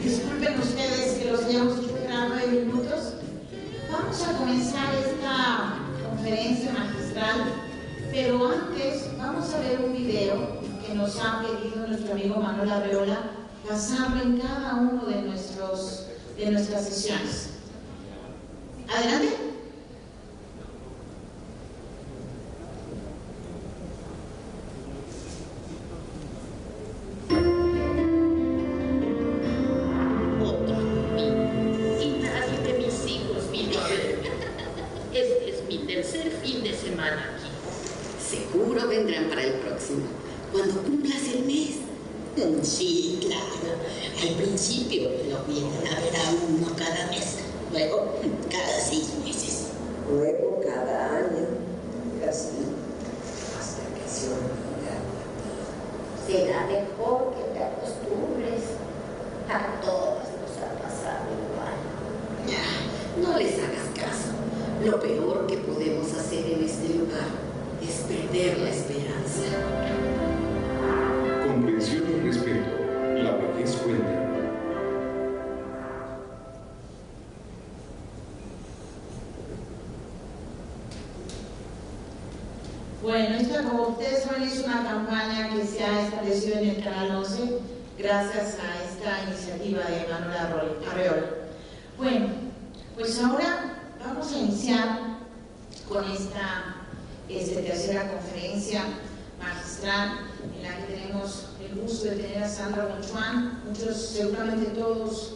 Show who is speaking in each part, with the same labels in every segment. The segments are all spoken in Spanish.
Speaker 1: Disculpen ustedes que los hayamos hecho esperar 9 minutos. Vamos a comenzar esta conferencia magistral, pero antes vamos a ver un video que nos ha pedido nuestro amigo Manuel Arreola pasarlo en cada uno de nuestras sesiones. Adelante.
Speaker 2: Seguro vendrán para el próximo, cuando cumplas el mes.
Speaker 3: Sí, claro. Al principio lo vienen a ver a uno cada mes, luego cada 6 meses.
Speaker 4: Luego cada año, y así, hasta que se olvida.
Speaker 5: Será mejor que te acostumbres. A todos nos ha pasado igual.
Speaker 2: No les hagas caso. Lo peor que podemos hacer en este lugar es perder la esperanza.
Speaker 6: Comprensión y respeto. La vejez cuenta.
Speaker 1: Bueno, esta, como ustedes saben, es una campaña que se ha establecido en el Canal 11 gracias a esta iniciativa de Manuel Arreola. Bueno, pues ahora vamos a iniciar con esta tercera conferencia magistral en la que tenemos el gusto de tener a Sandra Bonchuan. Muchos, seguramente todos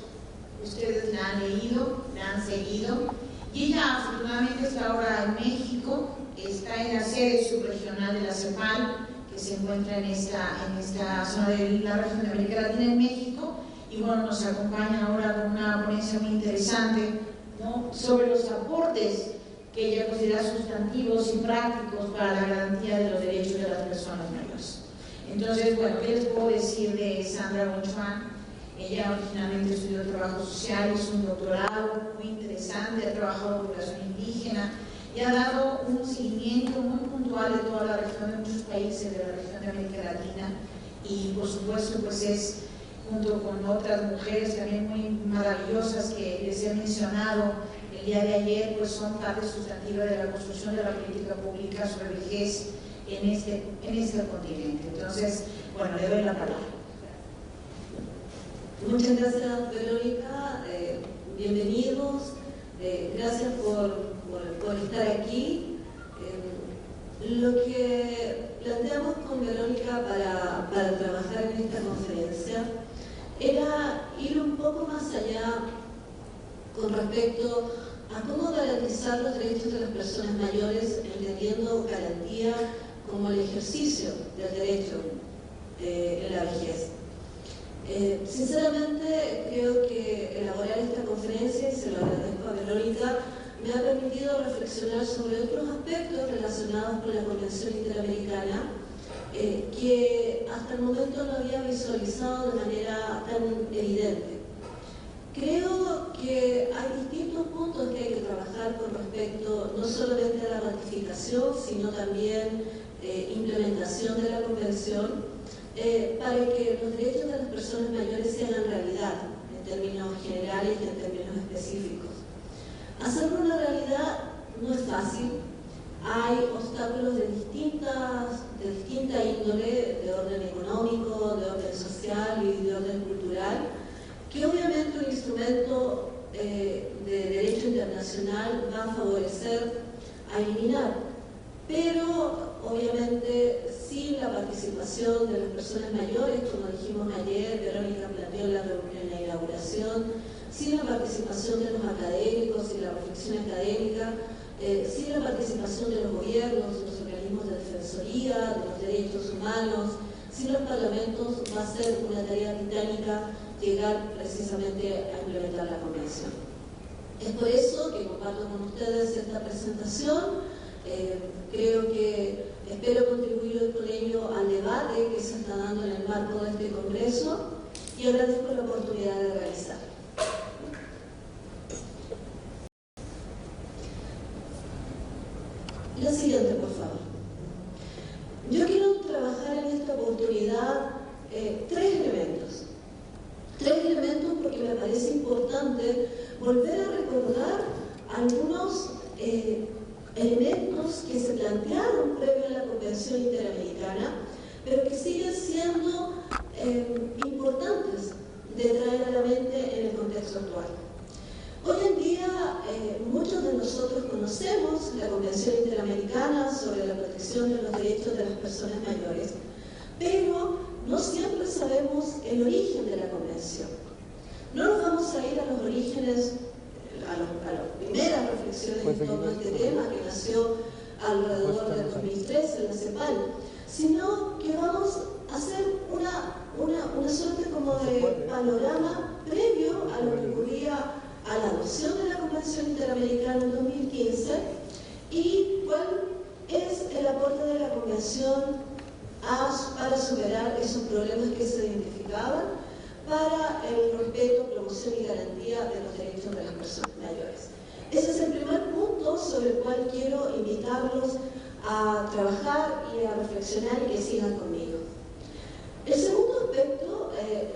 Speaker 1: ustedes la han leído, la han seguido, y ella afortunadamente está ahora en México, está en la sede subregional de la CEPAL, que se encuentra en esta zona de la región de América Latina en México, y bueno, nos acompaña ahora con una ponencia muy interesante, ¿no?, sobre los aportes que ella considera sustantivos y prácticos para la garantía de los derechos de las personas mayores. Entonces, bueno, ¿qué les puedo decir de Sandra Bonchuan? Ella originalmente estudió trabajo social, hizo un doctorado muy interesante, ha trabajado en población indígena y ha dado un seguimiento muy puntual de toda la región, de muchos países de la región de América Latina, y por supuesto pues es, junto con otras mujeres también muy maravillosas que les he mencionado el día de ayer, pues son parte sustantiva de la construcción de la política pública sobre vejez en este continente. Entonces, bueno, le doy la palabra.
Speaker 7: Muchas gracias, Verónica. Bienvenidos. Gracias por estar aquí. Lo que planteamos con Verónica para trabajar en esta conferencia era ir un poco más allá con respecto a cómo garantizar los derechos de las personas mayores, entendiendo garantía como el ejercicio del derecho en la vejez. Sinceramente, creo que elaborar esta conferencia, y se lo agradezco a Verónica, me ha permitido reflexionar sobre otros aspectos relacionados con la Convención Interamericana que hasta el momento no había visualizado de manera tan evidente. Creo que hay distintos puntos que hay que trabajar con respecto no solamente a la ratificación, sino también implementación de la Convención, para que los derechos de las personas mayores sean realidad, en términos generales y en términos específicos. Hacerlo una realidad no es fácil. Hay obstáculos de distinta índole, de orden económico, de orden social y de orden cultural, que obviamente un instrumento de derecho internacional va a favorecer a eliminar, pero obviamente sin la participación de las personas mayores, como dijimos ayer, Verónica planteó en la inauguración, sin la participación de los académicos y la reflexión académica, sin la participación de los gobiernos, de los organismos de defensoría, de los derechos humanos, sin los parlamentos, va a ser una tarea titánica llegar precisamente a implementar la Convención. Es por eso que comparto con ustedes esta presentación. Creo que espero contribuir con ello al debate que se está dando en el marco de este Congreso y agradezco la oportunidad de realizar. La siguiente, por favor. Yo quiero trabajar en esta oportunidad tres elementos porque volver a recordar algunos elementos que se plantearon previo a la Convención Interamericana, pero que siguen siendo importantes de traer a la mente en el contexto actual. Hoy en día muchos de nosotros conocemos la Convención Interamericana sobre la protección de los derechos de las personas mayores, pero no siempre sabemos el origen de la Convención. No nos vamos a ir a los orígenes, a las primeras reflexiones en torno a este tema que nació alrededor del 2013 en la CEPAL, sino que vamos a hacer una suerte como de panorama previo a lo que ocurría a la adopción de la Convención Interamericana en 2015 y cuál es el aporte de la Convención para superar esos problemas que se identificaban para el respeto, promoción y garantía de los derechos de las personas mayores. Ese es el primer punto sobre el cual quiero invitarlos a trabajar y a reflexionar y que sigan conmigo. El segundo aspecto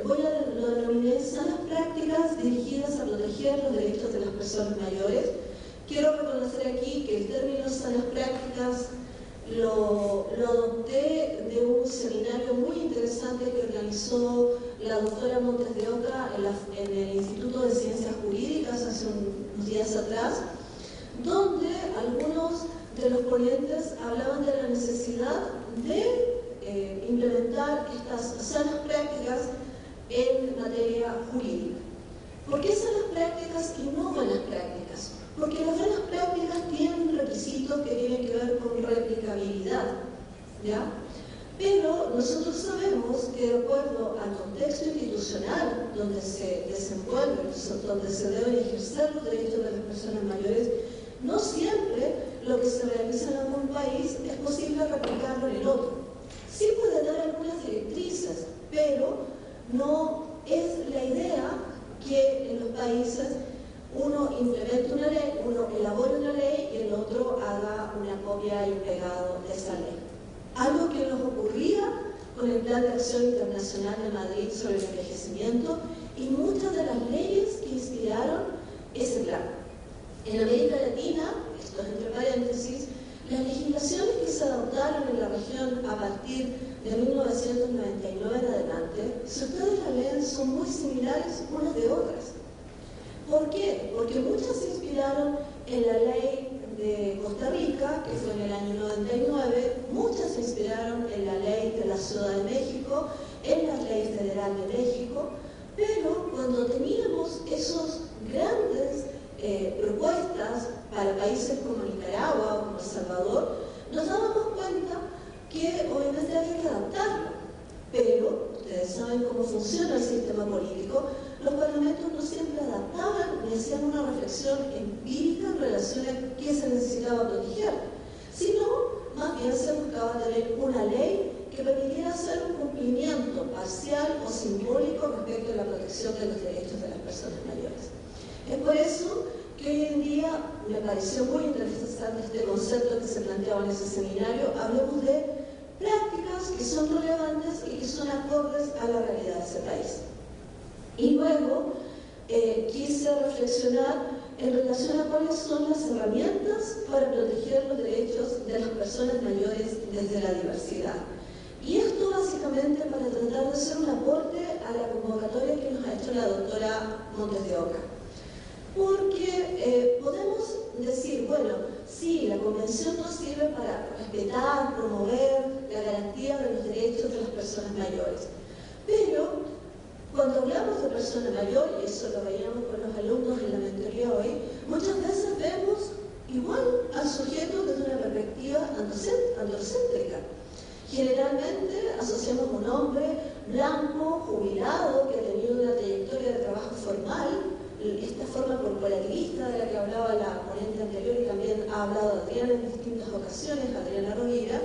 Speaker 7: lo denominé sanas prácticas dirigidas a proteger los derechos de las personas mayores. Quiero reconocer aquí que el término sanas prácticas lo adopté de un seminario muy interesante que organizó la doctora Montes de Oca en el Instituto de Ciencias Jurídicas hace unos días atrás, donde algunos de los ponentes hablaban de la necesidad de implementar estas sanas prácticas en materia jurídica. ¿Por qué sanas prácticas y no buenas prácticas? Porque las buenas prácticas tienen requisitos que tienen que ver con replicabilidad, ¿ya? Pero nosotros sabemos que de acuerdo al contexto institucional donde se desenvuelven, donde se deben ejercer los derechos de las personas mayores, no siempre lo que se realiza en algún país es posible replicarlo en el otro. Sí puede dar algunas directrices, pero no es la idea que en los países uno implemente una ley, uno elabore una ley y el otro haga una copia y un pegado de esa ley. Algo que nos ocurría con el Plan de Acción Internacional de Madrid sobre el envejecimiento y muchas de las leyes que inspiraron ese plan. En América Latina, esto es entre paréntesis, las legislaciones que se adoptaron en la región a partir de 1999 en adelante, si ustedes la leen, son muy similares unas de otras. ¿Por qué? Porque muchas se inspiraron en la ley de Costa Rica, que fue en el año 99, muchas se inspiraron en la ley de la Ciudad de México, en la ley federal de México, pero cuando teníamos esos grandes propuestas para países como Nicaragua o como El Salvador, nos dábamos cuenta que obviamente había que adaptarlo, pero ustedes saben cómo funciona el sistema político, los parlamentos no siempre adaptaban ni hacían una reflexión empírica en relación a qué se necesitaba proteger, sino más bien se buscaba tener una ley que permitiera hacer un cumplimiento parcial o simbólico respecto a la protección de los derechos de las personas mayores. Es por eso que hoy en día me pareció muy interesante este concepto que se planteaba en ese seminario. Hablemos de prácticas que son relevantes y que son acordes a la realidad de ese país. Y luego quise reflexionar en relación a cuáles son las herramientas para proteger los derechos de las personas mayores desde la diversidad. Y esto básicamente para tratar de hacer un aporte a la convocatoria que nos ha hecho la doctora Montes de Oca. Porque podemos decir, bueno, sí, la Convención nos sirve para respetar, promover la garantía de los derechos de las personas mayores. Pero cuando hablamos de persona mayor, y eso lo veíamos con los alumnos en la mentoría hoy, muchas veces vemos igual al sujeto desde una perspectiva androcéntrica. Generalmente asociamos a un hombre blanco, jubilado, que ha tenido una trayectoria de trabajo formal, esta forma corporativista de la que hablaba la ponente anterior y también ha hablado Adriana en distintas ocasiones, Adriana Rovira,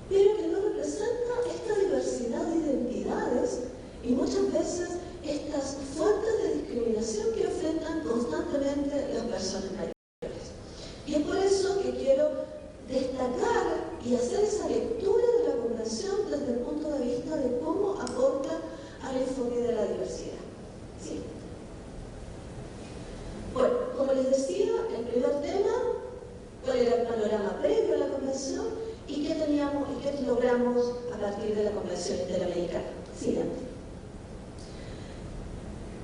Speaker 7: pero que no representa esta diversidad de identidades y muchas veces estas fuentes de discriminación que enfrentan constantemente las personas mayores. Y es por eso que quiero destacar y hacer esa lectura de la Convención desde el punto de vista de cómo aporta al enfoque de la diversidad. ¿Sí? ¿Y qué teníamos y qué logramos a partir de la Convención Interamericana? Siguiente.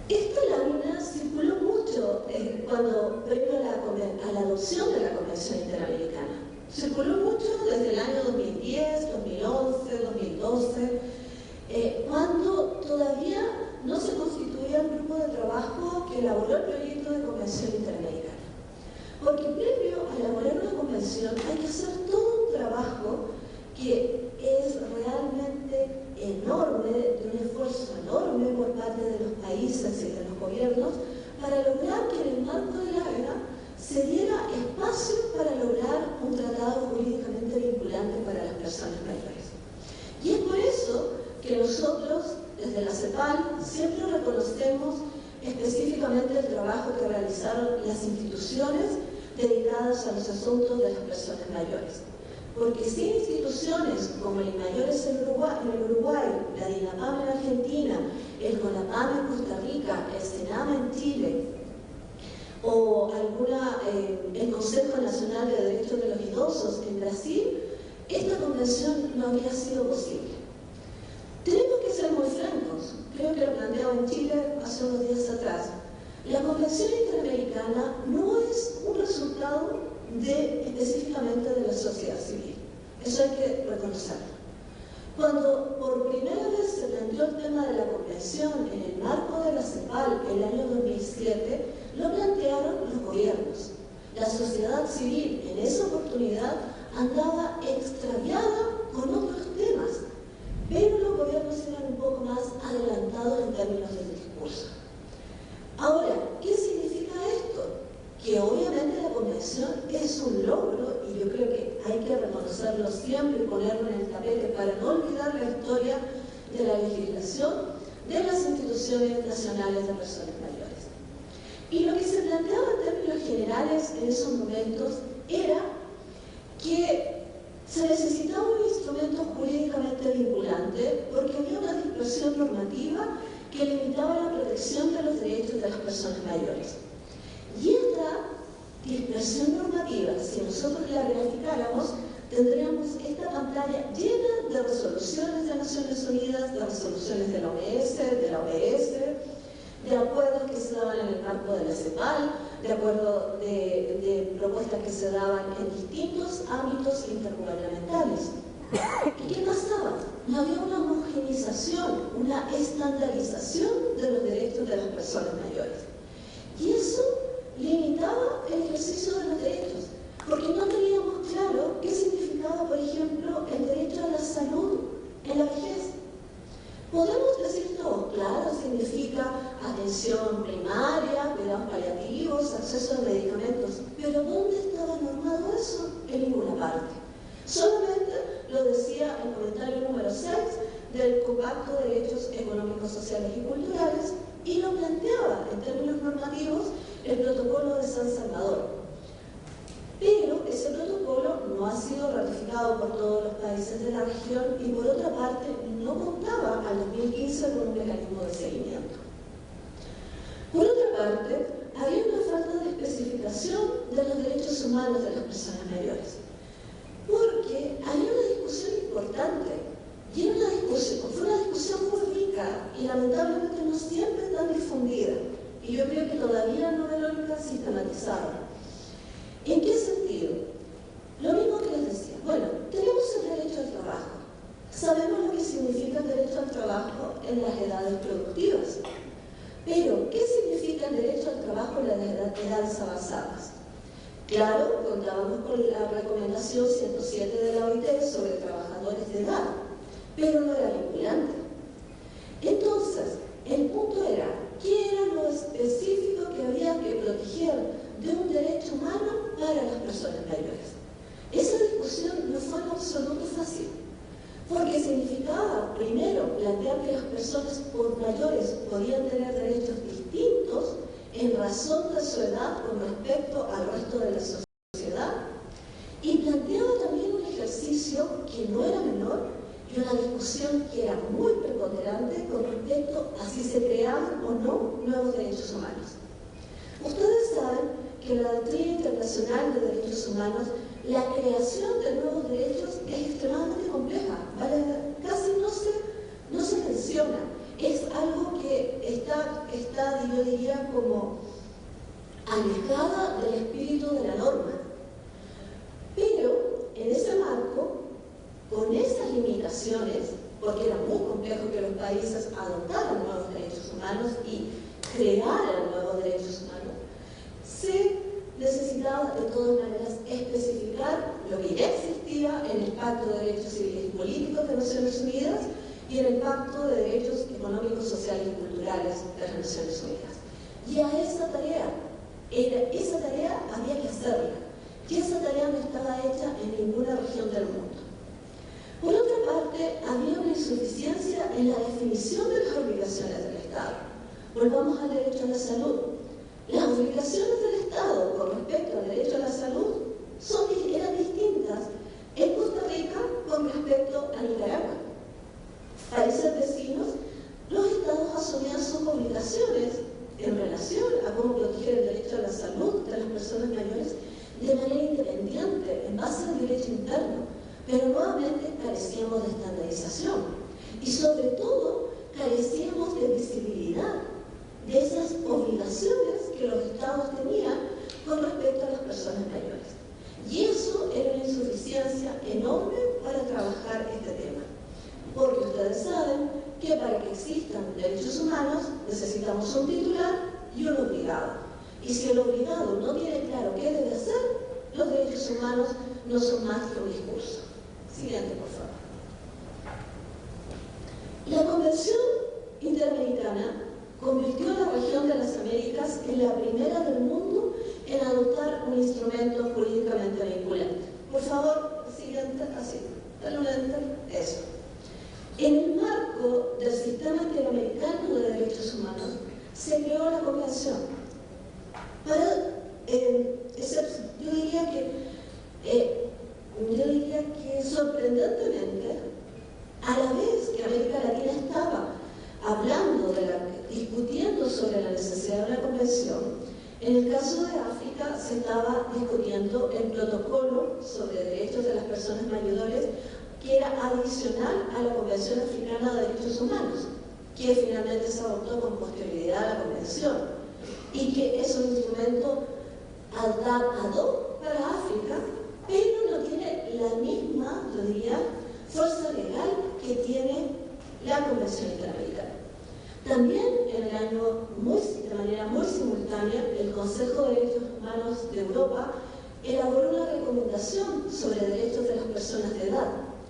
Speaker 7: Esta lámina circuló mucho previo a la adopción de la Convención Interamericana. Circuló mucho desde el año 2010, 2011, 2012, cuando todavía no se constituía el grupo de trabajo que elaboró el proyecto de Convención Interamericana. Porque previo a elaborar una convención hay que hacer todo un trabajo que es realmente enorme, de un esfuerzo enorme por parte de los países y de los gobiernos, para lograr que en el marco de la guerra se diera espacio para lograr un tratado jurídicamente vinculante para las personas mayores. Y es por eso que nosotros, desde la CEPAL, siempre reconocemos específicamente el trabajo que realizaron las instituciones dedicadas a los asuntos de las personas mayores. Porque sin instituciones como el IMAYORES en el Uruguay, la DINAPAM en Argentina, el CONAPAM en Costa Rica, el SENAMA en Chile, o el Consejo Nacional de Derechos de los Idosos en Brasil, esta convención no habría sido posible. Tenemos que ser muy francos, creo que lo planteaba en Chile hace unos días atrás. La Convención Interamericana no es un resultado específicamente de la sociedad civil. Eso hay que reconocerlo. Cuando por primera vez se planteó el tema de la Convención en el marco de la CEPAL el año 2007, lo plantearon los gobiernos. La sociedad civil en esa oportunidad andaba extraviada con otros temas, pero los gobiernos eran un poco más adelantados en términos del discurso. Ahora, ¿qué significa esto? Que obviamente la Convención es un logro, y yo creo que hay que reconocerlo siempre y ponerlo en el tapete para no olvidar la historia de la legislación de las instituciones nacionales de personas mayores. Y lo que se planteaba en términos generales en esos momentos era que se necesitaba un instrumento jurídicamente vinculante porque había una dispersión normativa que limitaba la protección de los derechos de las personas mayores. Y esta dispersión normativa, si nosotros la graficáramos, tendríamos esta pantalla llena de resoluciones de Naciones Unidas, de resoluciones de la OMS, de la OES, de acuerdos que se daban en el marco de la CEPAL, de acuerdos de propuestas que se daban en distintos ámbitos intergubernamentales. ¿Y qué pasaba? No había una homogenización, una estandarización de los derechos de las personas mayores. Y eso limitaba el ejercicio de los derechos, porque no teníamos claro qué significaba, por ejemplo, el derecho a la salud en la vejez. Podemos decir todo, claro, significa atención primaria, cuidados paliativos, acceso a medicamentos, pero ¿dónde estaba normado eso? En ninguna parte. Solamente lo decía el comentario número 6 del Compacto de Derechos Económicos, Sociales y Culturales, y lo planteaba en términos normativos el protocolo de San Salvador. Pero ese protocolo no ha sido ratificado por todos los países de la región y por otra parte no contaba al 2015 con un mecanismo de seguimiento. Por otra parte, había una falta de especificación de los derechos humanos de las personas mayores, porque había una discusión importante y era fue una discusión muy rica y lamentablemente no siempre tan difundida, y yo creo que todavía no Verónica sistematizada. ¿En qué sentido? Lo mismo que les decía. Bueno, tenemos el derecho al trabajo. Sabemos lo que significa el derecho al trabajo en las edades productivas. Pero, ¿qué significa el derecho al trabajo en las edades avanzadas? Claro, contábamos con la recomendación 107 de la OIT sobre trabajadores de edad, pero no era vinculante. Entonces, el punto era, ¿qué era lo específico que había que proteger de un derecho humano para las personas mayores? Esa discusión no fue en absoluto fácil, porque significaba, primero, plantear que las personas mayores podían tener derechos distintos en razón de su edad con respecto al resto de la sociedad, y planteaba también un ejercicio que no era menor y una discusión que era muy preponderante con respecto a si se creaban o no nuevos derechos humanos. Ustedes saben que la doctrina internacional de derechos humanos la creación de nuevos derechos es extremadamente compleja, casi no se menciona. Es algo que está, yo diría, como alejada del espíritu de la norma. Pero en ese marco, con esas limitaciones, porque era muy complejo que los países adoptaran nuevos derechos humanos y crearan nuevos derechos humanos, se necesitaba de todas maneras especificar lo que ya existía en el Pacto de Derechos Civiles y Políticos de Naciones Unidas y en el Pacto de Derechos Económicos, Sociales y Culturales de las Naciones Unidas. Y a esa tarea había que hacerla, y esa tarea no estaba hecha en ninguna región del mundo. Por otra parte, había una insuficiencia en la definición de las obligaciones del Estado. Volvamos al derecho a la salud. Las obligaciones del Estado con respecto al derecho a la salud eran distintas en Costa Rica con respecto a Nicaragua. Países vecinos, los Estados asumían sus obligaciones en relación a cómo proteger el derecho a la salud de las personas mayores de manera independiente, en base al derecho interno, pero nuevamente carecíamos de estandarización y sobre todo carecíamos de visibilidad de esas obligaciones que los Estados tenían con respecto a las personas mayores. Y eso era una insuficiencia enorme para trabajar este tema, porque ustedes saben que para que existan derechos humanos necesitamos un titular y un obligado. Y si el obligado no tiene claro qué debe hacer, los derechos humanos no son más que un discurso. Siguiente, por favor. La Convención Interamericana convirtió a la región de las Américas en la primera del mundo en adoptar un instrumento jurídicamente vinculante. Por favor, siguiente, así, dale un enter, eso. En el marco del Sistema Interamericano de Derechos Humanos se creó la Convención para, yo diría que sorprendentemente, a la vez que América Latina estaba discutiendo sobre la necesidad de una convención, en el caso de África se estaba discutiendo el protocolo sobre derechos de las personas mayores, que era adicional a la Convención Africana de Derechos Humanos, que finalmente se adoptó con posterioridad a la convención, y que es un instrumento ad hoc para África, pero no tiene la misma, yo diría, fuerza legal que tiene la Convención Interamericana. También de manera muy simultánea, el Consejo de Derechos Humanos de Europa elaboró una recomendación sobre derechos de las personas de edad,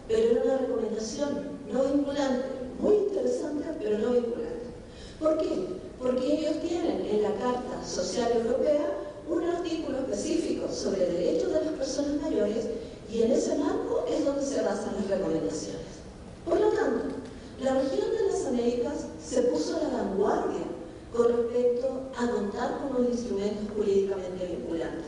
Speaker 7: pero era una recomendación no vinculante, muy interesante, pero no vinculante. ¿Por qué? Porque ellos tienen en la Carta Social Europea un artículo específico sobre derechos de las personas mayores y en ese marco es donde se basan las recomendaciones. Por lo tanto, la región de las Américas se puso a la vanguardia con respecto a contar con un instrumento jurídicamente vinculante.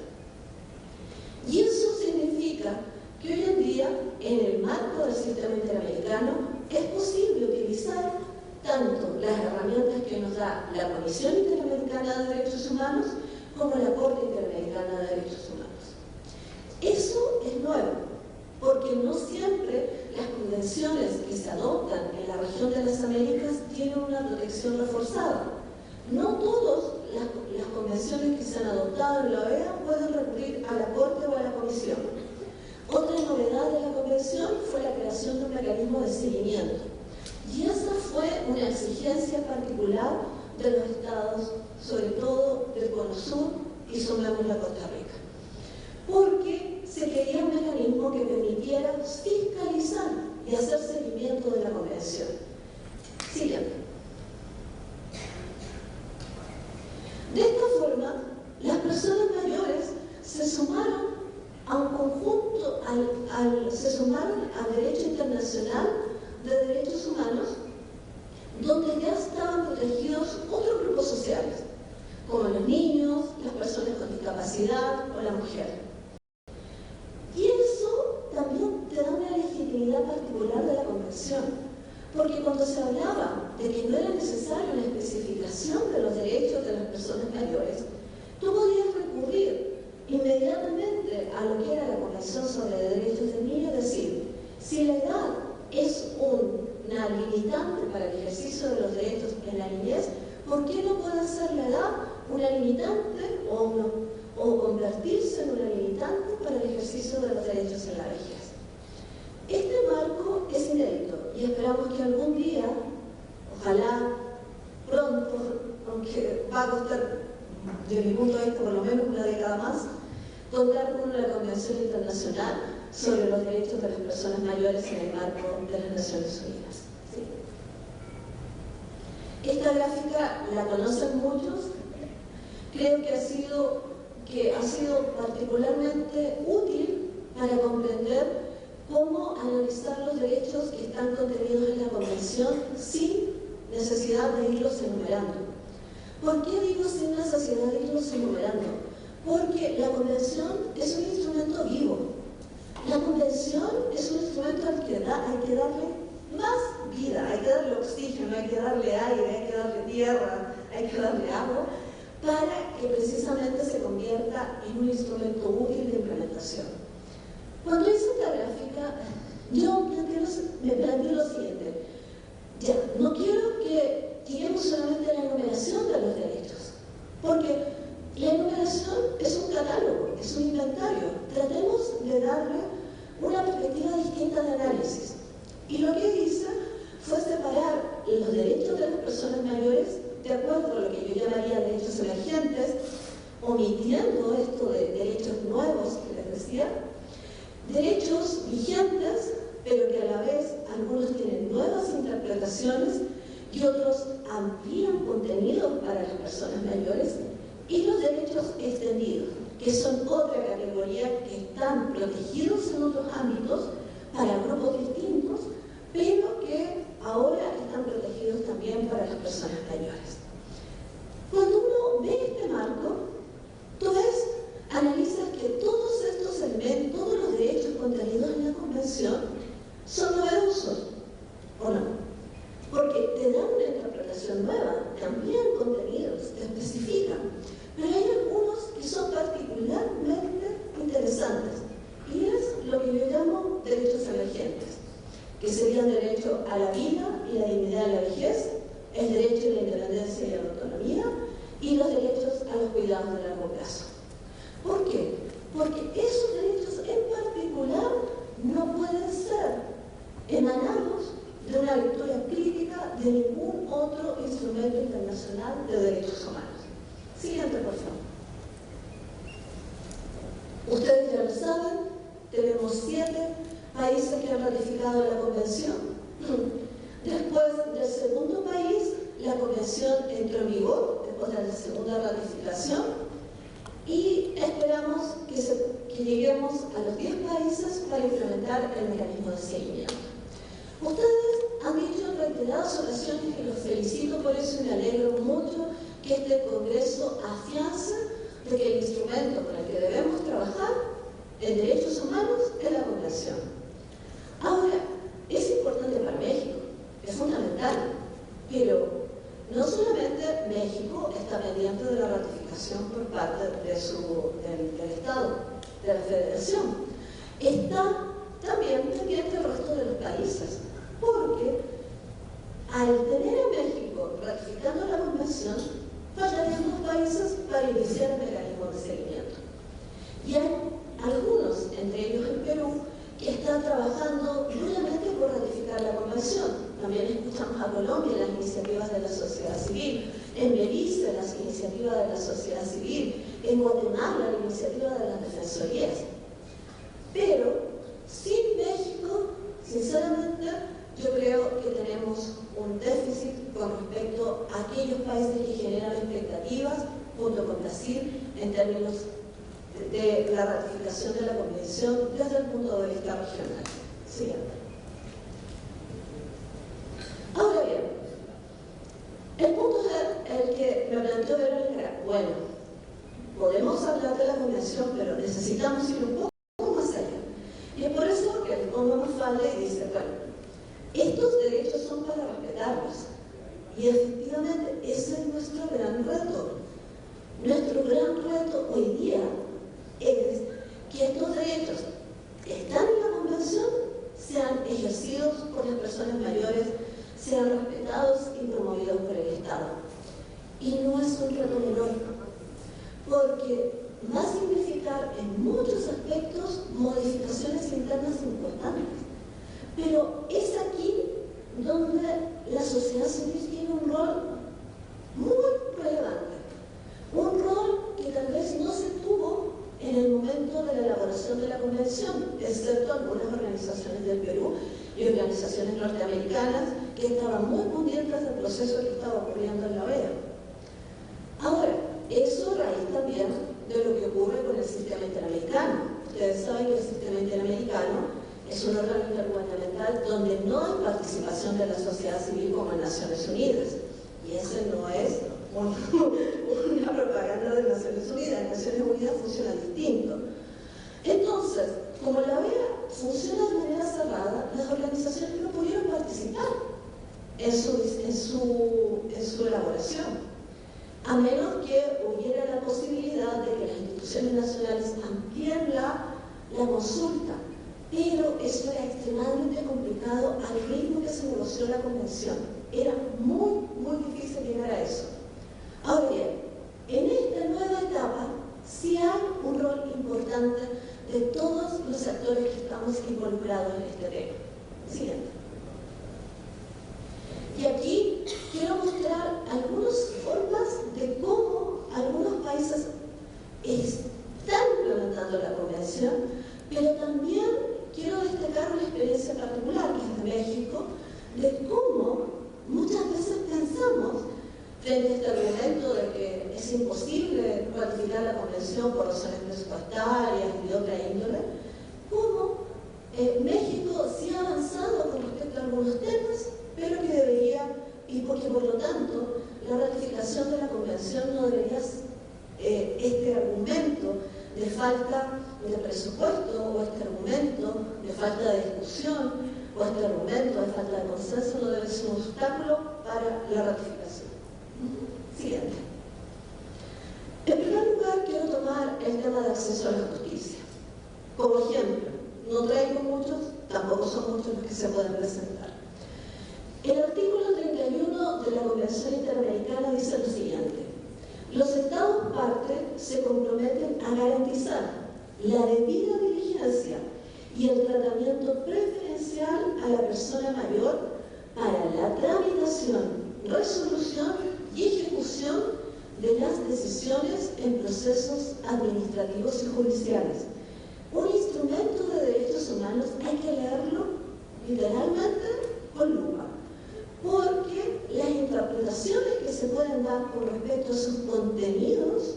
Speaker 7: Y eso significa que hoy en día, en el marco del sistema interamericano, es posible utilizar tanto las herramientas que nos da la Comisión Interamericana de Derechos Humanos como la Corte Interamericana de Derechos Humanos. Eso es nuevo, porque no siempre las convenciones que se adoptan en la región de las Américas tienen una protección reforzada. No todas las convenciones que se han adoptado en la OEA pueden recurrir a la Corte o a la Comisión. Otra novedad de la convención fue la creación de un mecanismo de seguimiento. Y esa fue una exigencia particular de los estados, sobre todo del Cono Sur y sumamos la Costa Rica. Porque se quería un mecanismo que permitiera fiscalizar y hacer seguimiento de la convención. Siguiente. De esta forma, las personas mayores se sumaron a un conjunto, se sumaron al derecho internacional de derechos humanos, donde ya estaban protegidos otros grupos sociales, como los niños, las personas con discapacidad o la mujer. Y eso también te da una legitimidad particular de la Convención, porque cuando se hablaba de que no era necesaria una especificación de los derechos de las personas mayores, tú podías recurrir inmediatamente a lo que era la Convención de los derechos en la vejez. Este marco es inédito y esperamos que algún día, ojalá pronto, aunque va a costar, desde mi punto de vista, por lo menos una década más, contar con una convención internacional sobre los derechos de las personas mayores en el marco de las Naciones Unidas. ¿Sí? Esta gráfica la conocen muchos. Creo que ha sido particularmente útil para comprender cómo analizar los derechos que están contenidos en la Convención sin necesidad de irlos enumerando. ¿Por qué digo sin necesidad de irlos enumerando? Porque la Convención es un instrumento vivo. La Convención es un instrumento al que hay que darle más vida, hay que darle oxígeno, hay que darle aire, hay que darle tierra, hay que darle agua, para que precisamente se convierta en un instrumento útil de implementación. Cuando hice esta gráfica, yo me planteé lo siguiente: ya, no quiero que lleguemos solamente a la enumeración de los derechos, porque la enumeración es un catálogo, es un inventario. Tratemos de darle una perspectiva distinta de análisis. Y lo que hice fue separar los derechos de las personas mayores de acuerdo a lo que yo llamaría derechos emergentes, omitiendo esto de derechos nuevos que les decía, derechos vigentes, pero que a la vez algunos tienen nuevas interpretaciones y otros amplían contenidos para las personas mayores, y los derechos extendidos, que son otra categoría que están protegidos en otros ámbitos para grupos distintos, pero que ahora están protegidos también para las personas mayores. Cuando uno ve este marco, tú ves, analizas que todos estos elementos, todos los derechos contenidos en la Convención son novedosos, ¿o no? Porque te dan una interpretación nueva, amplían contenidos, te especifican, pero hay algunos que son particularmente interesantes, y es lo que yo llamo derechos emergentes, que serían derecho a la vida y la dignidad de la vejez, el derecho a la independencia y la autonomía, y los derechos a los cuidados de largo plazo. ¿Por qué? Porque esos derechos en particular no pueden ser emanados de una lectura crítica de ningún otro instrumento internacional de derechos humanos. Siguiente, por favor. Ustedes ya lo saben, tenemos 7 países que han ratificado la Convención. Después del segundo país, la Convención entró en vigor, después de la segunda ratificación, y esperamos que lleguemos a los 10 países para implementar el mecanismo de seguimiento. Ustedes han dicho en reiteradas ocasiones, que los felicito por eso y me alegro mucho que este Congreso afianza de que el instrumento con el que debemos trabajar en derechos humanos es la Convención. Ahora, es importante para México, es fundamental, pero no solamente México está pendiente de la ratificación por parte del Estado, de la Federación, está también pendiente el resto de los países, porque al tener a México ratificando la Convención, faltarían 2 países para iniciar el mecanismo de seguimiento. Y hay algunos, entre ellos el Perú, que están trabajando duramente por ratificar la Convención. También escuchamos a Colombia las iniciativas de la sociedad civil, en Belice las iniciativas de la sociedad civil, en Guatemala la iniciativa de las defensorías. Pero sin México, sinceramente, yo creo que tenemos un déficit con respecto a aquellos países que generan expectativas, junto con Brasil, en términos de la ratificación de la Convención desde el punto de vista regional. Siguiente. Ahora bien, el punto es el que me planteó Verónica. Bueno, podemos hablar de la Convención, pero necesitamos ir un poco más allá. Y es por eso que le pongo Mafalda y dice, bueno, estos derechos son para respetarlos. Y efectivamente ese es nuestro gran reto. Nuestro gran reto hoy día es que estos derechos que están en la Convención sean ejercidos por las personas mayores, sean respetados y promovidos por el Estado. Y no es un reto menor, porque va a significar en muchos aspectos modificaciones internas importantes. Pero es aquí donde la sociedad civil tiene un rol muy relevante. Un rol que tal vez no se tuvo en el momento de la elaboración de la convención, excepto algunas organizaciones del Perú y organizaciones norteamericanas que estaban muy pendientes del proceso que estaba ocurriendo en la OEA. Ahora, eso raíz también de lo que ocurre con el sistema interamericano. Ustedes saben que el sistema interamericano es un órgano intergubernamental donde no hay participación de la sociedad civil como en Naciones Unidas. Y ese no es una propaganda de Naciones Unidas. Naciones Unidas funciona distinto. Entonces, como la OEA funciona de manera cerrada, las organizaciones no pudieron participar en su elaboración, a menos que hubiera la posibilidad de que las instituciones nacionales amplíen la consulta. Pero eso era extremadamente complicado al ritmo que se negoció la convención. Era muy, muy difícil llegar a eso. Ahora bien, en esta nueva etapa sí hay un rol importante de todos los actores que estamos involucrados en este tema. Siguiente. Y aquí quiero mostrar algunas formas de cómo algunos países están implementando la convención, pero también quiero destacar una experiencia particular, que es de México, de cómo muchas veces pensamos, frente a este argumento de que es imposible ratificar la convención por razones presupuestarias y de otra índole, cómo México sí ha avanzado con respecto a algunos temas, pero que debería, y porque por lo tanto la ratificación de la convención no debería, este argumento de falta de presupuesto, o este argumento de falta de discusión, o este argumento de falta de consenso, no debe ser un obstáculo para la ratificación. Siguiente. En primer lugar, quiero tomar el tema de acceso a la justicia. Como ejemplo, no traigo muchos, tampoco son muchos los que se pueden presentar. El artículo 31 de la Convención Interamericana dice lo siguiente: los Estados parte se comprometen a garantizar la debida diligencia y el tratamiento preferencial a la persona mayor para la tramitación, resolución y ejecución de las decisiones en procesos administrativos y judiciales. Un instrumento de derechos humanos hay que leerlo literalmente con lupa, porque las interpretaciones que se pueden dar con respecto a sus contenidos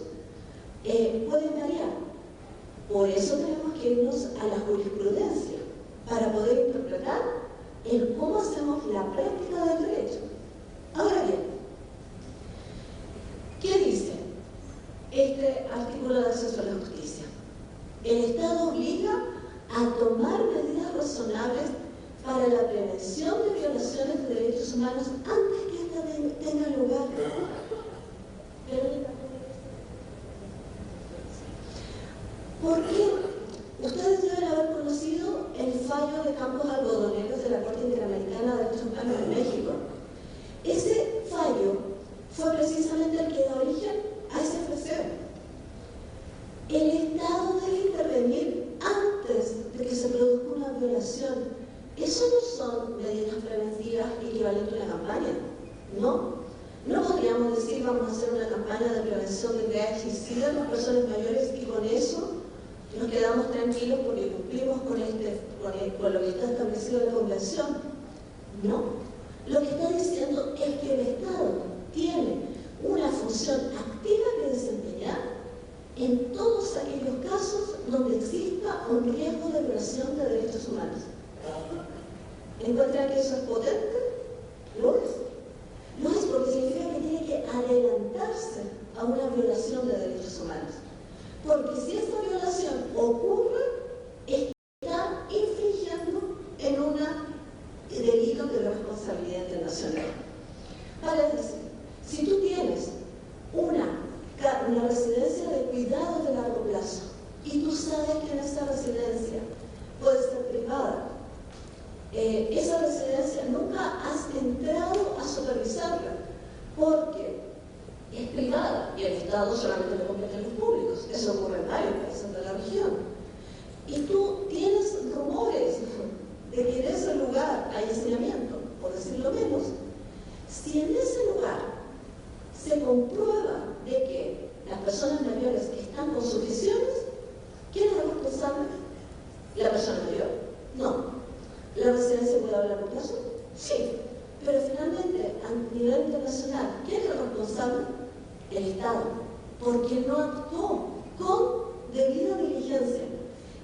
Speaker 7: pueden variar. Por eso tenemos que irnos a la jurisprudencia para poder interpretar el cómo hacemos la práctica del derecho. Ahora bien, ¿qué dice este artículo de acceso a la justicia? El Estado obliga a tomar medidas razonables para la prevención de violaciones de derechos humanos antes que esta tenga lugar. Porque ustedes deben haber conocido el fallo de Campos Algodoneros de la Corte Interamericana de Derechos Humanos de México. Ese fallo fue precisamente el que da origen a ese FCE. El Estado debe intervenir antes de que se produzca una violación. Eso no son medidas preventivas equivalentes a una campaña. No podríamos decir vamos a hacer una campaña de prevención de VIH y SIDA en las personas mayores y con eso nos quedamos tranquilos porque cumplimos con lo que está establecido en la convención. No. Lo que está diciendo es que el Estado tiene una función activa que desempeñar en todos aquellos casos donde exista un riesgo de violación de derechos humanos. ¿Encuentran que eso es potente? Lo es. Lo es porque significa que tiene que adelantarse a una violación de derechos humanos. Porque si esta violación ocurre, está infringiendo en un delito de responsabilidad internacional. Para decir, si tú tienes una residencia de cuidados de largo plazo y tú sabes que en esa residencia puede ser privada, esa residencia nunca has entrado a supervisarla porque es privada y el Estado solamente le compete a los públicos. Eso ocurre en varios países de la región. responsable? El Estado, porque no actuó con debida diligencia.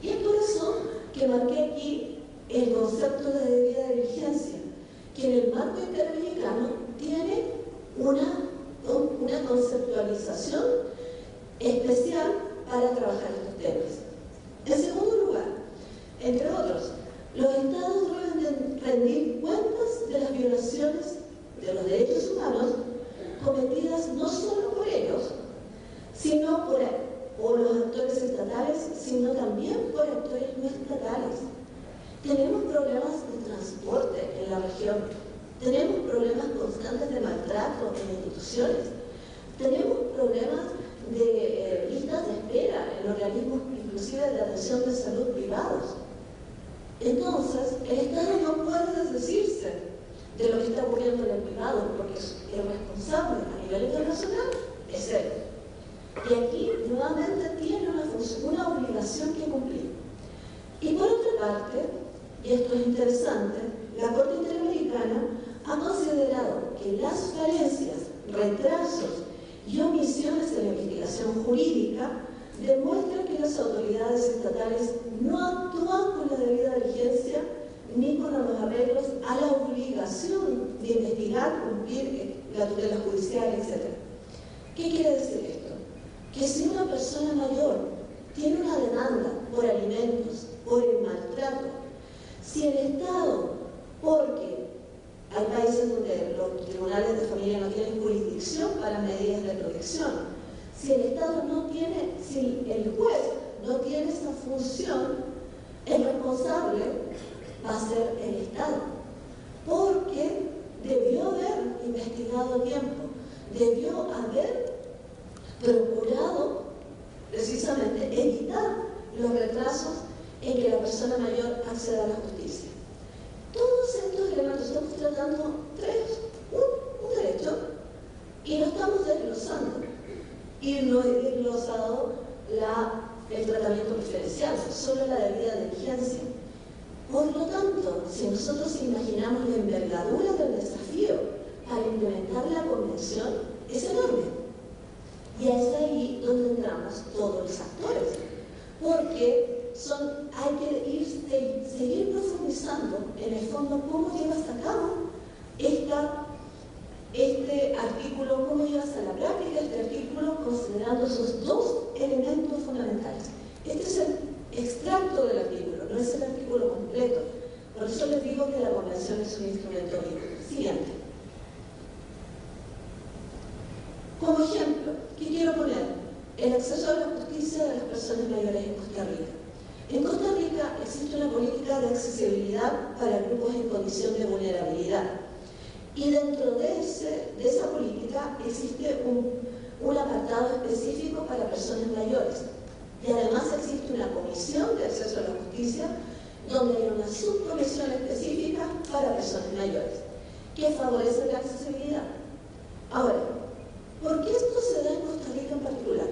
Speaker 7: Y es por eso que marqué aquí el concepto de debida diligencia, que en el marco interamericano tiene una conceptualización especial para trabajar estos temas. En segundo lugar, entre otros, los Estados deben rendir cuentas de las violaciones de los derechos humanos cometidas no solo por ellos, sino por los actores estatales, sino también por actores no estatales. Tenemos problemas de transporte en la región, tenemos problemas constantes de maltrato en instituciones, tenemos problemas de listas de espera en organismos inclusive de atención de salud privados. Entonces, el Estado no puede desdecirse de lo que está ocurriendo en el privado, porque el responsable a nivel internacional es él. Y aquí nuevamente tiene una obligación que cumplir. Y por otra parte, y esto es interesante, la Corte Interamericana ha considerado que las falencias, retrasos y omisiones en la investigación jurídica demuestran que las autoridades estatales no actúan con la debida diligencia ni con los arreglos a la obligación de investigar, cumplir la tutela judicial, etc. ¿Qué quiere decir esto? Que si una persona mayor tiene una demanda por alimentos, por el maltrato, si el Estado, porque hay países donde los tribunales de familia no tienen jurisdicción para medidas de protección, si el Estado no tiene, si el juez no tiene esa función, el responsable va a ser el Estado, porque debió haber investigado a tiempo, debió haber procurado precisamente evitar los retrasos en que la persona mayor acceda a la justicia. Todos estos elementos estamos tratando un derecho y lo estamos desglosando. Y no he desglosado el tratamiento preferencial, solo la debida diligencia. Por lo tanto, si nosotros imaginamos la envergadura del desafío para implementar la convención, es enorme. Y es ahí donde entramos todos los actores, porque hay que seguir profundizando en el fondo cómo llevas a cabo este artículo, cómo llevas a la práctica este artículo considerando esos dos elementos fundamentales. Este es el extracto del artículo, no es el artículo completo. Por eso les digo que la convención es un instrumento libre. Siguiente. Como ejemplo, ¿qué quiero poner? El acceso a la justicia de las personas mayores en Costa Rica. En Costa Rica existe una política de accesibilidad para grupos en condición de vulnerabilidad. Y dentro de esa política existe un apartado específico para personas mayores. Y además existe una comisión de acceso a la justicia donde hay una subcomisión específica para personas mayores que favorece la accesibilidad. Ahora, ¿por qué esto se da en Costa Rica en particular?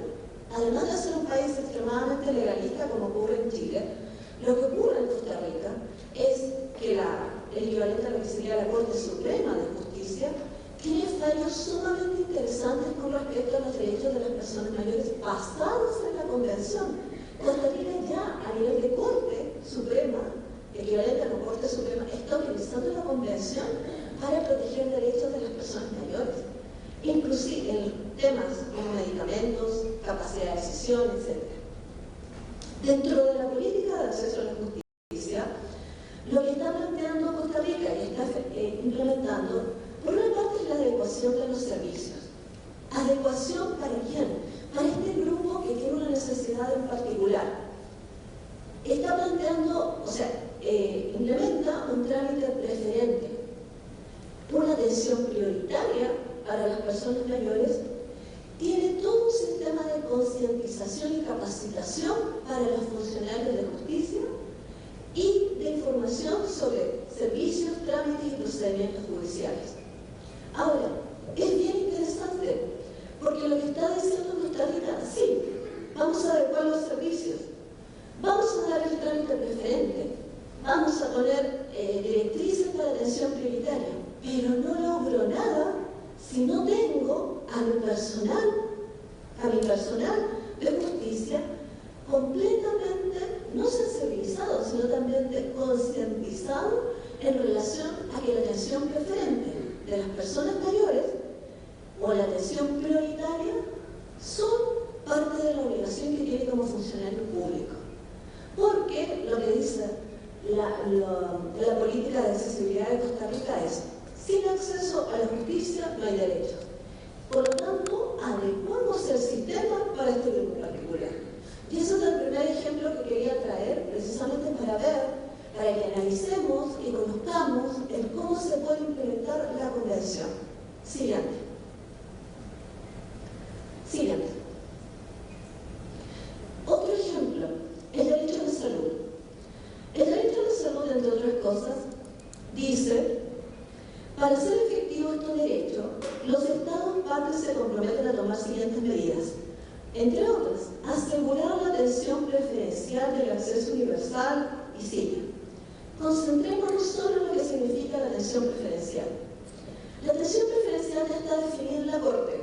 Speaker 7: Además de ser un país extremadamente legalista como ocurre en Chile, lo que ocurre en Costa Rica es que el equivalente a lo que sería la Corte Suprema de Justicia tiene fallos sumamente interesantes con respecto a los derechos de las personas mayores basados en la Convención. Costa Rica ya a nivel de Corte Suprema, equivalente a la Corte Suprema, está utilizando la Convención para proteger derechos de las personas mayores, inclusive en temas como medicamentos, capacidad de decisión, etc. Dentro de la política de acceso a la justicia, lo que está planteando Costa Rica y está implementando, por una parte, es la adecuación de los servicios. ¿Adecuación para quién? Para este grupo que tiene una necesidad en particular. Está planteando, implementa un trámite preferente, una atención prioritaria para las personas mayores, tiene todo un sistema de concientización y capacitación para los funcionarios de justicia y de información sobre servicios, trámites y procedimientos judiciales. Ahora, es bien interesante, porque lo que está diciendo Costa Rica, sí, vamos a adecuar los servicios, vamos a dar el trámite preferente, vamos a poner directrices para atención prioritaria, pero no logró nada si no tengo a mi personal de justicia completamente no sensibilizado, sino también concientizado en relación a que la atención preferente de las personas mayores o la atención prioritaria son parte de la obligación que tiene como funcionario público. Porque lo que dice la política de accesibilidad de Costa Rica es: sin acceso a la justicia no hay derechos. Por lo tanto, adecuamos el sistema para este grupo particular. Y ese es el primer ejemplo que quería traer, precisamente para que analicemos y conozcamos el cómo se puede implementar la convención. Siguiente. Otro ejemplo, el derecho a la salud. El derecho a la salud, entre otras cosas, dice: para hacer efectivo estos derechos, los Estados partes se comprometen a tomar siguientes medidas. Entre otras, asegurar la atención preferencial del acceso universal y sigue. Concentrémonos solo en lo que significa la atención preferencial. La atención preferencial ya está definida en la Corte,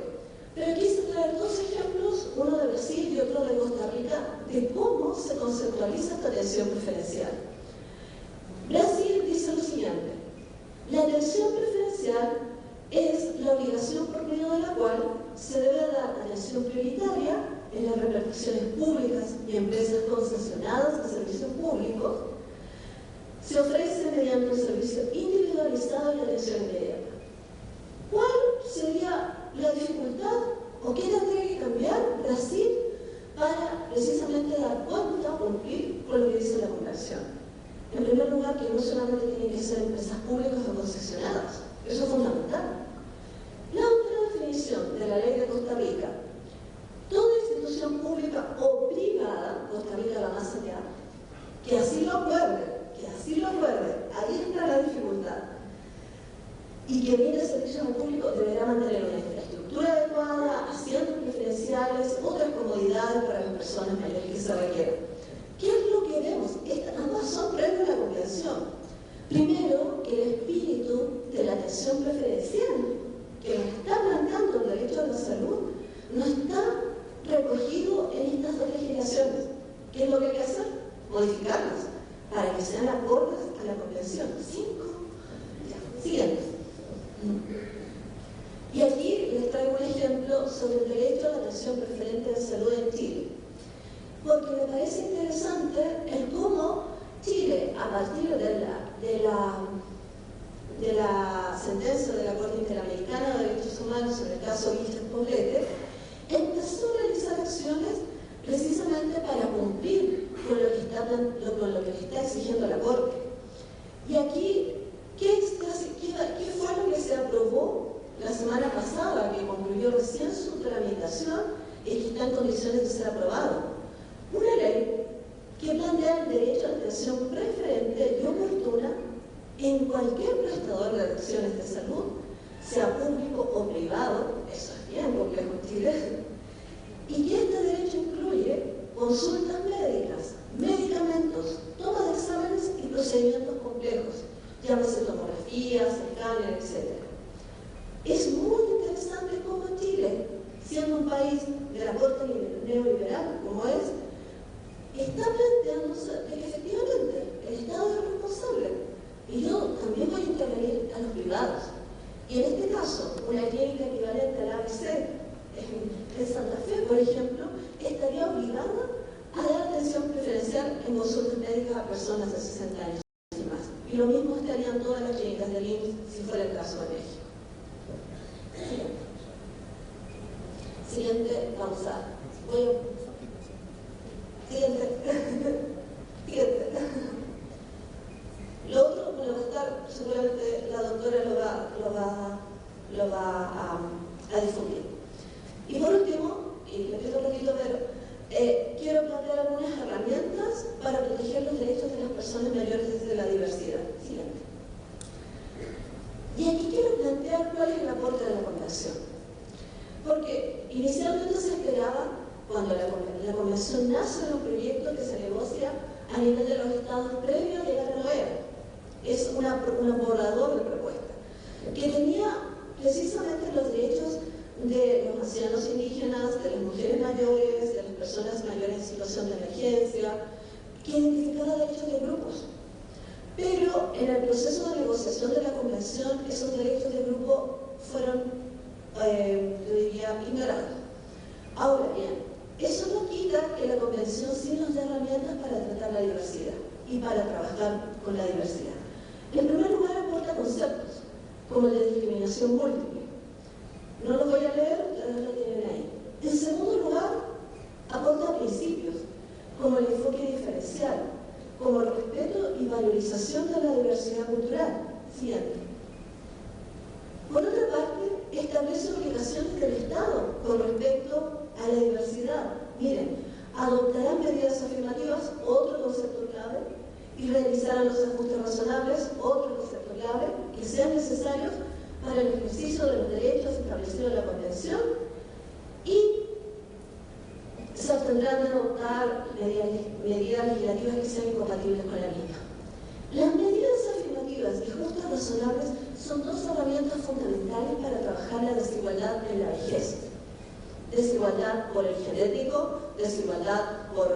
Speaker 7: pero quise traer dos ejemplos, uno de Brasil y otro de Costa Rica, de cómo se conceptualiza esta atención preferencial. Brasil dice lo siguiente: la atención preferencial es la obligación por medio de la cual se debe dar atención prioritaria en las reparticiones públicas y empresas concesionadas de servicios públicos. Se ofrece mediante un servicio individualizado y atención inmediata. ¿Cuál sería la dificultad o qué tendría que cambiar Brasil para precisamente dar cuenta o cumplir con lo que dice la Convención? En primer lugar, que no solamente tienen que ser empresas públicas o concesionadas, eso es fundamental. La otra definición de la ley de Costa Rica: toda institución pública o privada, Costa Rica va más allá, que así lo acuerde, ahí está la dificultad, y que brinde servicios al público, deberá mantener una infraestructura adecuada, asientos preferenciales, otras comodidades para las personas mayores que se requieran. ¿Qué es lo que vemos? Ambas son previas a la Convención. Primero, que el espíritu de la atención preferencial que nos está planteando el derecho a la salud no está recogido en estas dos legislaciones. ¿Qué es lo que hay que hacer? Modificarlas para que sean acordes a la Convención. 5. Siguiente. Y aquí les traigo un ejemplo sobre el derecho a la atención preferente de salud en Chile, porque me parece interesante el cómo Chile, a partir de la sentencia de la Corte Interamericana de Derechos Humanos sobre el caso Vilches Poblete, empezó a realizar acciones precisamente para cumplir con lo que le está exigiendo la Corte. Y aquí, ¿qué fue lo que se aprobó la semana pasada, que concluyó recién su tramitación y que está en condiciones de ser aprobado? Una ley que plantea el derecho a la atención preferente y oportuna en cualquier prestador de atenciones de salud, sea público o privado, eso es bien complejo en Chile, y que este derecho incluye consultas médicas, medicamentos, toma de exámenes y procedimientos complejos, llámese tomografías, escáneres, etc. Es muy interesante cómo Chile, siendo un país de la corte neoliberal como es, está planteándose de que efectivamente el Estado es responsable. Y yo también voy a intervenir a los privados. Y en este caso, una clínica equivalente a la ABC en Santa Fe, por ejemplo, estaría obligada a dar atención preferencial en consultas médicas a personas de 60 años y más. Y lo mismo estarían todas las clínicas del IMSS si fuera el caso de México. Siguiente, pausa. Siguiente. Lo otro me lo va a estar, seguramente la doctora lo va a difundir. Y por último, y repito un poquito, pero quiero plantear algunas herramientas para proteger los derechos de las personas mayores desde la diversidad. Siguiente. Y aquí quiero plantear cuál es el aporte de la Convención. Porque inicialmente se esperaba, cuando la Convención nace de un proyecto que se negocia a nivel de los estados previo a llegar a la OEA. Es un borrador de propuesta que tenía precisamente los derechos de los ancianos indígenas, de las mujeres mayores, de las personas mayores en situación de emergencia, que identificaba derechos de grupos. Pero en el proceso de negociación de la convención, esos derechos de grupo fueron, yo diría, ignorados. Ahora bien, eso no quita que la convención sí nos dé herramientas para tratar la diversidad y para trabajar con la diversidad. En primer lugar, aporta conceptos, como el de discriminación múltiple. No los voy a leer, ustedes lo tienen ahí. En segundo lugar, aporta principios, como el enfoque diferencial, como el respeto y valorización de la diversidad cultural. Siguiente. Por otra parte, establece obligaciones del Estado con respecto a la diversidad. Miren, adoptarán medidas afirmativas, otro concepto clave, y realizarán los ajustes razonables, otro concepto clave, que sean necesarios para el ejercicio de los derechos establecidos en la Convención, y se abstendrán de adoptar medidas legislativas que sean incompatibles con la misma. Las medidas afirmativas y ajustes razonables son dos herramientas fundamentales para trabajar la desigualdad en la vejez. Desigualdad por el genético, desigualdad por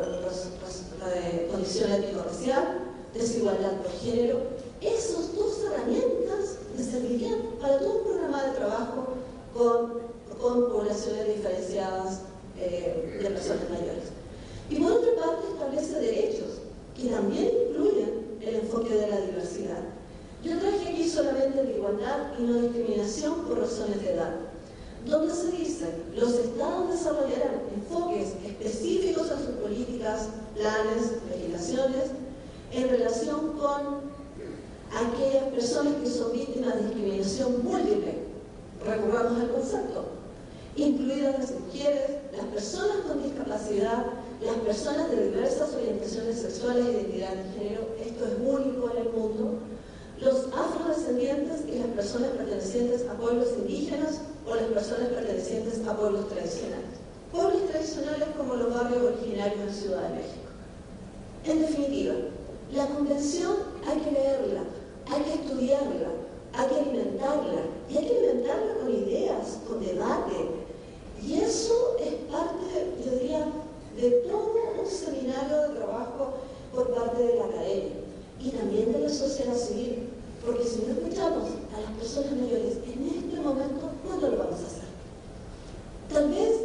Speaker 7: condición étnico-racial, desigualdad por género. Esas dos herramientas le servirían para todo un programa de trabajo con poblaciones diferenciadas de personas mayores. Y por otra parte establece derechos que también incluyen el enfoque de la diversidad. Yo traje aquí solamente la igualdad y no discriminación por razones de edad, donde se dice los estados desarrollarán enfoques específicos a sus políticas, planes, legislaciones en relación con aquellas personas que son víctimas de discriminación múltiple. Recordamos el concepto, incluidas las mujeres, las personas con discapacidad, las personas de diversas orientaciones sexuales e identidad de género, esto es único en el mundo, los afrodescendientes y las personas pertenecientes a pueblos indígenas o las personas pertenecientes a pueblos tradicionales. Pueblos tradicionales como los barrios originarios de Ciudad de México. En definitiva, la convención hay que leerla, hay que estudiarla, hay que alimentarla, y hay que alimentarla con ideas, con debate. Y eso es parte, yo diría, de todo un seminario de trabajo por parte de la academia y también de la sociedad civil, porque si no escuchamos a las personas mayores en este momento, ¿cuándo lo vamos a hacer? Tal vez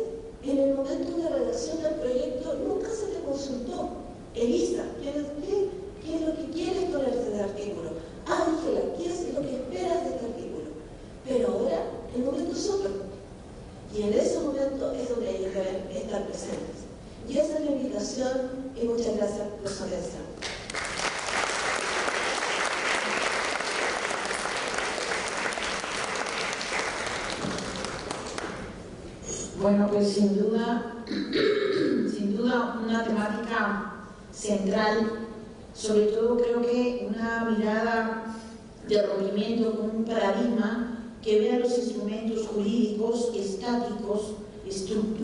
Speaker 7: en el momento de redacción del proyecto nunca se te consultó. Elisa, ¿qué es lo que quieres con este artículo? Ángela, ¿qué es lo que esperas de este artículo? Pero ahora el momento es otro. Y en ese momento es donde ellos deben estar presentes. Y esa es la invitación y muchas gracias por su atención.
Speaker 1: Bueno, pues sin duda una temática central, sobre todo creo que una mirada de rompimiento con un paradigma que vea los instrumentos jurídicos estáticos,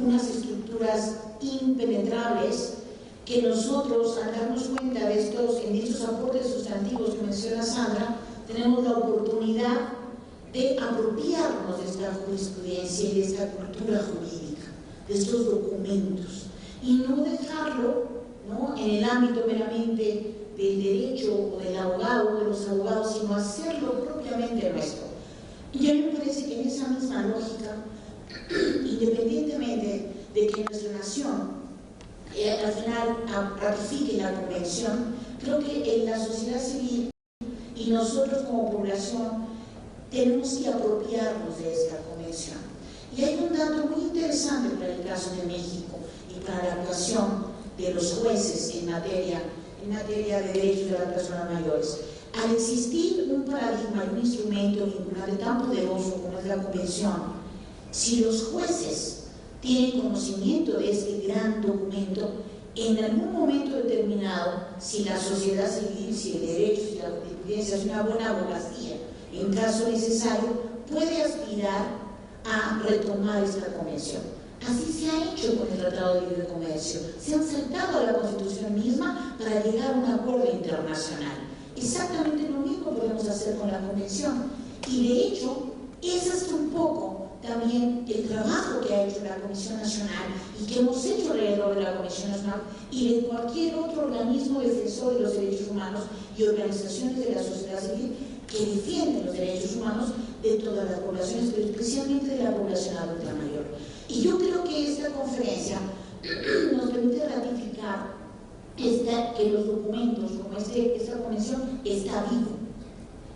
Speaker 1: unas estructuras impenetrables, que nosotros, al darnos cuenta de en dichos aportes sustantivos que menciona Sandra, tenemos la oportunidad de apropiarnos de esta jurisprudencia y de esta cultura jurídica, de estos documentos, y no dejarlo, ¿no?, en el ámbito meramente del derecho o del abogado o de los abogados, sino hacerlo propiamente nuestro. Y a mí me parece que en esa misma lógica, independientemente de que nuestra nación al final ratifique la convención, creo que en la sociedad civil y nosotros como población tenemos que apropiarnos de esta convención. Y hay un dato muy interesante para el caso de México y para la actuación de los jueces en materia de derechos de las personas mayores. Al existir un paradigma y un instrumento vinculante tan poderoso como es la convención, si los jueces tienen conocimiento de este gran documento, en algún momento determinado, si la sociedad civil, si el derecho, si la jurisprudencia es una buena abogacía, en caso necesario, puede aspirar a retomar esta convención. Así se ha hecho con el Tratado de Libre Comercio. Se han saltado a la Constitución misma para llegar a un acuerdo internacional. Exactamente lo mismo podemos hacer con la convención. Y de hecho, es hasta un poco también el trabajo que ha hecho la Comisión Nacional y que hemos hecho alrededor de la Comisión Nacional y de cualquier otro organismo defensor de los derechos humanos y organizaciones de la sociedad civil que defienden los derechos humanos de todas las poblaciones, pero especialmente de la población adulta mayor. Y yo creo que esta conferencia nos permite ratificar que los documentos como esta convención está vivo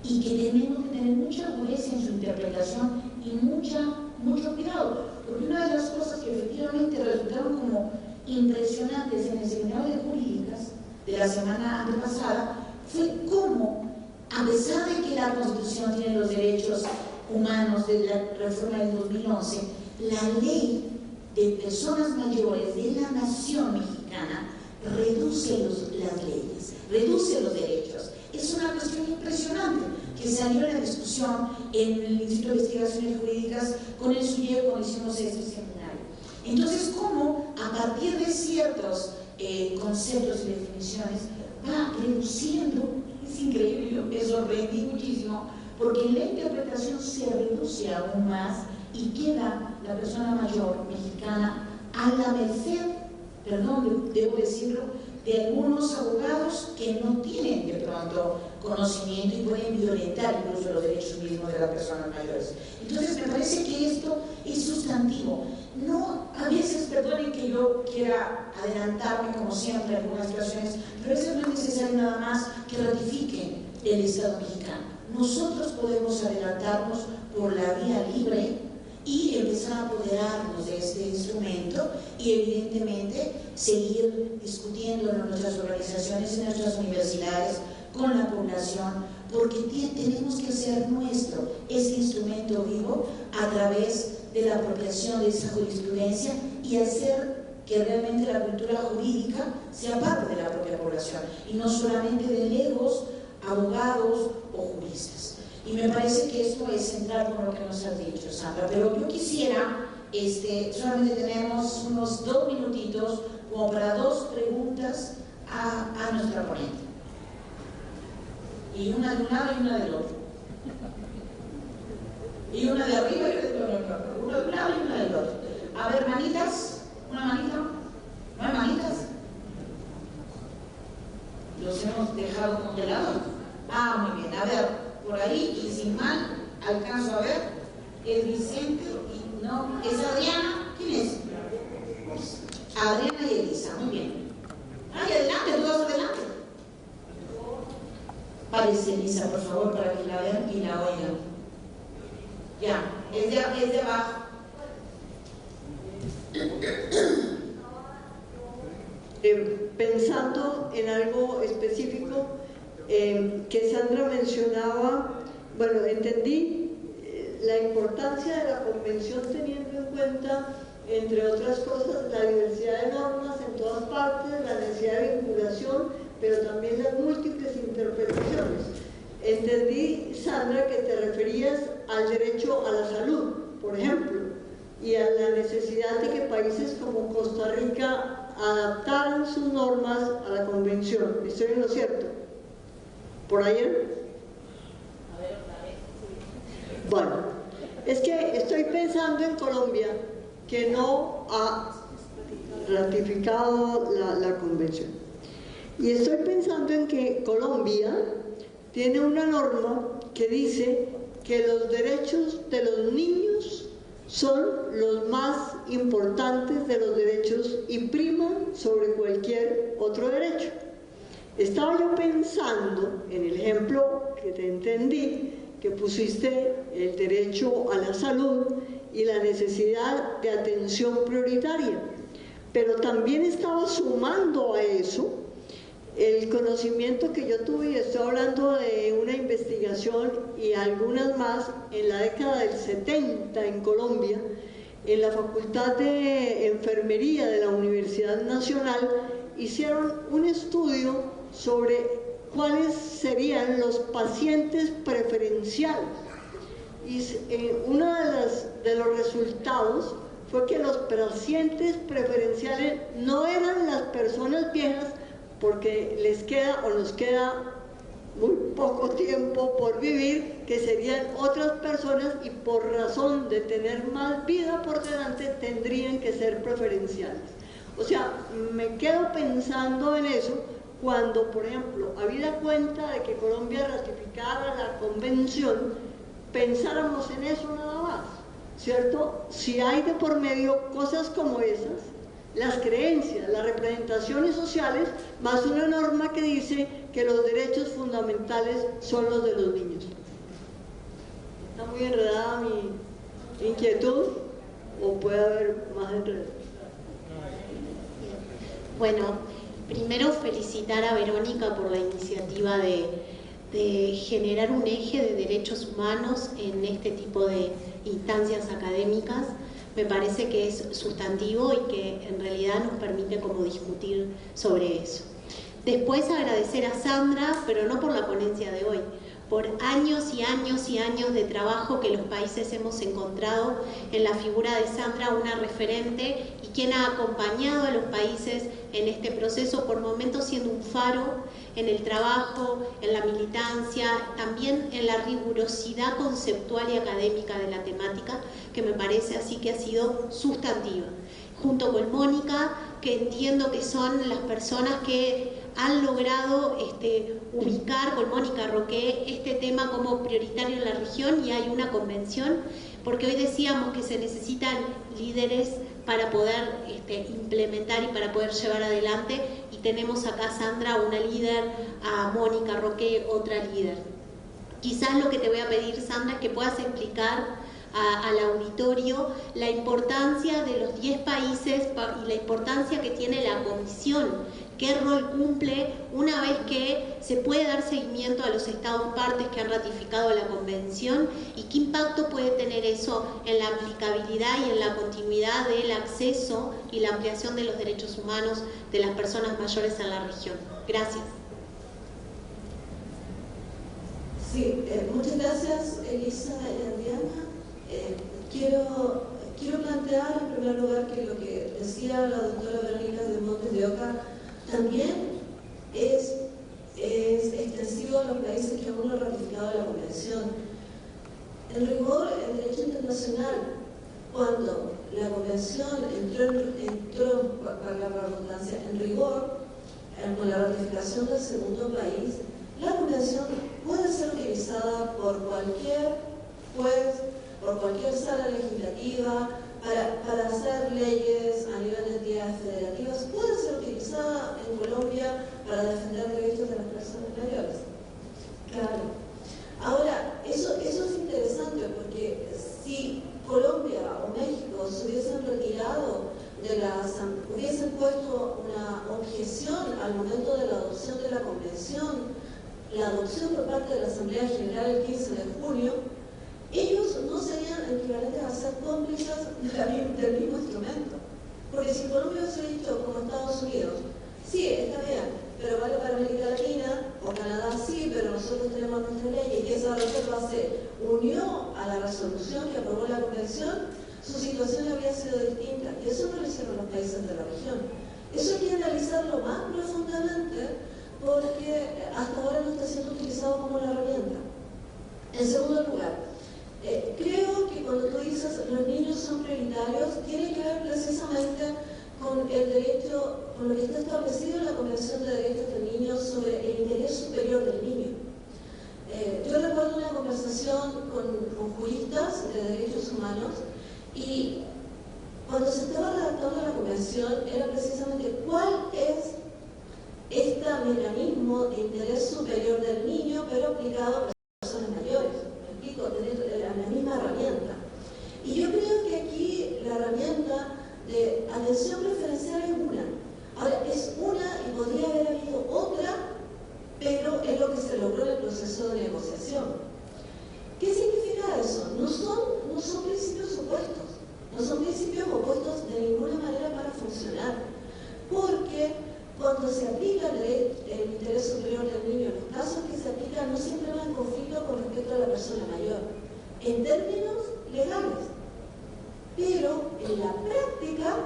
Speaker 1: y que tenemos que tener mucha agudeza en su interpretación y mucho cuidado, porque una de las cosas que efectivamente resultaron como impresionantes en el seminario de jurídicas de la semana antepasada fue cómo, a pesar de que la Constitución tiene los derechos humanos de la reforma del 2011, la ley de personas mayores de la nación mexicana reduce las leyes, reduce los derechos. Es una cuestión impresionante que salió en la discusión en el Instituto de Investigaciones Jurídicas con el SUYE cuando hicimos este seminario. Entonces, ¿cómo a partir de ciertos conceptos y definiciones va reduciendo? Es increíble, me sorprendí muchísimo, porque en la interpretación se reduce aún más y queda la persona mayor mexicana a la merced, perdón, debo decirlo, de algunos abogados que no tienen de pronto conocimiento y pueden violentar incluso los derechos mismos de las personas mayores. Entonces me parece que esto es sustantivo. No, a veces, perdonen que yo quiera adelantarme como siempre en algunas situaciones, pero a veces no es necesario nada más que ratifiquen el Estado mexicano. Nosotros podemos adelantarnos por la vía libre y empezar a apoderarnos de este instrumento y evidentemente seguir discutiendo en nuestras organizaciones, en nuestras universidades, con la población, porque tenemos que hacer nuestro este instrumento vivo a través de la apropiación de esa jurisprudencia y hacer que realmente la cultura jurídica sea parte de la propia población y no solamente de legos, abogados o juristas. Y me parece que esto es central con lo que nos has dicho, Sandra. Pero yo quisiera, solamente tenemos unos 2 minutitos como para 2 preguntas a nuestra ponente. Y una de un lado y una del otro. Y una de arriba y una del otro. Una de un lado y una del otro. A ver, manitas. ¿Una manita? ¿No hay manitas? Los hemos dejado congelados. Ah, muy bien. A ver. Por ahí, y sin mal, alcanzo a ver, es Vicente, y no, es Adriana, ¿quién es? Adriana y Elisa, muy bien. Ay, adelante, todos adelante. Párese, Elisa, por favor, para que la vean y la oigan. Ya, es de abajo.
Speaker 8: Pensando en algo específico, que Sandra mencionaba, bueno, entendí la importancia de la convención teniendo en cuenta, entre otras cosas, la diversidad de normas en todas partes, la necesidad de vinculación, pero también las múltiples interpretaciones. Entendí, Sandra, que te referías al derecho a la salud, por ejemplo, y a la necesidad de que países como Costa Rica adaptaran sus normas a la convención. ¿Estoy en lo cierto? ¿Por ayer? Bueno, es que estoy pensando en Colombia, que no ha ratificado la convención. Y estoy pensando en que Colombia tiene una norma que dice que los derechos de los niños son los más importantes de los derechos y priman sobre cualquier otro derecho. Estaba yo pensando en el ejemplo que te entendí, que pusiste el derecho a la salud y la necesidad de atención prioritaria, pero también estaba sumando a eso el conocimiento que yo tuve, y estoy hablando de una investigación y algunas más en la década del 70 en Colombia, en la Facultad de Enfermería de la Universidad Nacional, hicieron un estudio sobre cuáles serían los pacientes preferenciales. Y uno de los resultados fue que los pacientes preferenciales no eran las personas viejas, porque les queda o nos queda muy poco tiempo por vivir, que serían otras personas y por razón de tener más vida por delante tendrían que ser preferenciales. O sea, me quedo pensando en eso cuando, por ejemplo, habida cuenta de que Colombia ratificara la convención, pensáramos en eso nada más, ¿cierto? Si hay de por medio cosas como esas, las creencias, las representaciones sociales, más una norma que dice que los derechos fundamentales son los de los niños. ¿Está muy enredada mi inquietud o puede haber más enredo?
Speaker 9: Bueno, primero felicitar a Verónica por la iniciativa de generar un eje de derechos humanos en este tipo de instancias académicas. Me parece que es sustantivo y que en realidad nos permite como discutir sobre eso. Después agradecer a Sandra, pero no por la ponencia de hoy, por años y años y años de trabajo que los países hemos encontrado en la figura de Sandra, una referente y quien ha acompañado a los países en este proceso, por momentos siendo un faro en el trabajo, en la militancia, también en la rigurosidad conceptual y académica de la temática, que me parece así que ha sido sustantiva. Junto con Mónica, que entiendo que son las personas que han logrado ubicar con Mónica Roqué este tema como prioritario en la región, y hay una convención, porque hoy decíamos que se necesitan líderes para poder implementar y para poder llevar adelante, y tenemos acá a Sandra, una líder, a Mónica Roqué, otra líder. Quizás lo que te voy a pedir, Sandra, es que puedas explicar al auditorio la importancia de los 10 países y la importancia que tiene la Comisión, qué rol cumple una vez que se puede dar seguimiento a los estados partes que han ratificado la Convención, y qué impacto puede tener eso en la aplicabilidad y en la continuidad del acceso y la ampliación de los derechos humanos de las personas mayores en la región. Gracias.
Speaker 7: Sí, muchas gracias, Elisa y Adriana. Quiero plantear en primer lugar que lo que decía la doctora Verónica de Montes de Oca también es extensivo a los países que aún no han ratificado la Convención. En rigor, el derecho internacional, cuando la Convención entró para la redundancia, en rigor, con la ratificación del segundo país, la Convención puede ser utilizada por cualquier juez, por cualquier sala legislativa, para hacer leyes a nivel de entidades federativas, puede ser utilizada en Colombia para defender derechos de las personas mayores. Claro. Ahora, eso es interesante, porque si Colombia o México se hubiesen retirado hubiesen puesto una objeción al momento de la adopción de la Convención, la adopción por parte de la Asamblea General el 15 de junio, ellos no serían equivalentes a ser cómplices del mismo instrumento. Porque si Colombia se ha dicho como Estados Unidos, sí, está bien, pero vale para América Latina, o Canadá sí, pero nosotros tenemos nuestra ley, y esa reserva se unió a la resolución que aprobó la Convención, su situación habría sido distinta. Y eso no lo hicieron los países de la región. Eso hay que analizarlo más profundamente, porque hasta ahora no está siendo utilizado como una herramienta. En segundo lugar, creo que cuando tú dices los niños son prioritarios, tiene que ver precisamente con el derecho, con lo que está establecido en la Convención de Derechos del Niño sobre el interés superior del niño. Yo recuerdo una conversación con juristas de derechos humanos, y cuando se estaba redactando la Convención era precisamente cuál es este mecanismo de interés superior del niño, pero aplicado a personas mayores. Me explico, tener la misma herramienta. Y yo creo que aquí la herramienta de atención preferencial es una. Ahora, es una y podría haber habido otra, pero es lo que se logró en el proceso de negociación. ¿Qué significa eso? No son principios opuestos, no son principios opuestos de ninguna manera para funcionar, porque cuando se aplica el interés superior del niño, los casos que se aplican no siempre van en conflicto con respecto a la persona mayor, en términos legales. Pero en la práctica,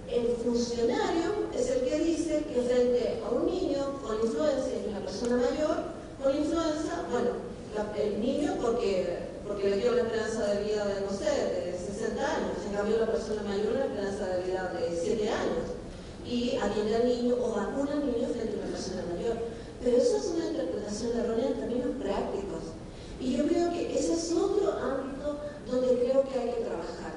Speaker 7: el funcionario es el que dice que frente a un niño con influencia de una persona mayor, con influenza, bueno, el niño porque le dio una esperanza de vida de, no sé, de 60 años, en cambio la persona mayor una esperanza de vida de 7 años, y atiende al niño o vacuna al niño frente a una persona mayor. Pero eso es una interpretación errónea en términos prácticos. Y yo creo que ese es otro ámbito donde creo que hay que trabajar.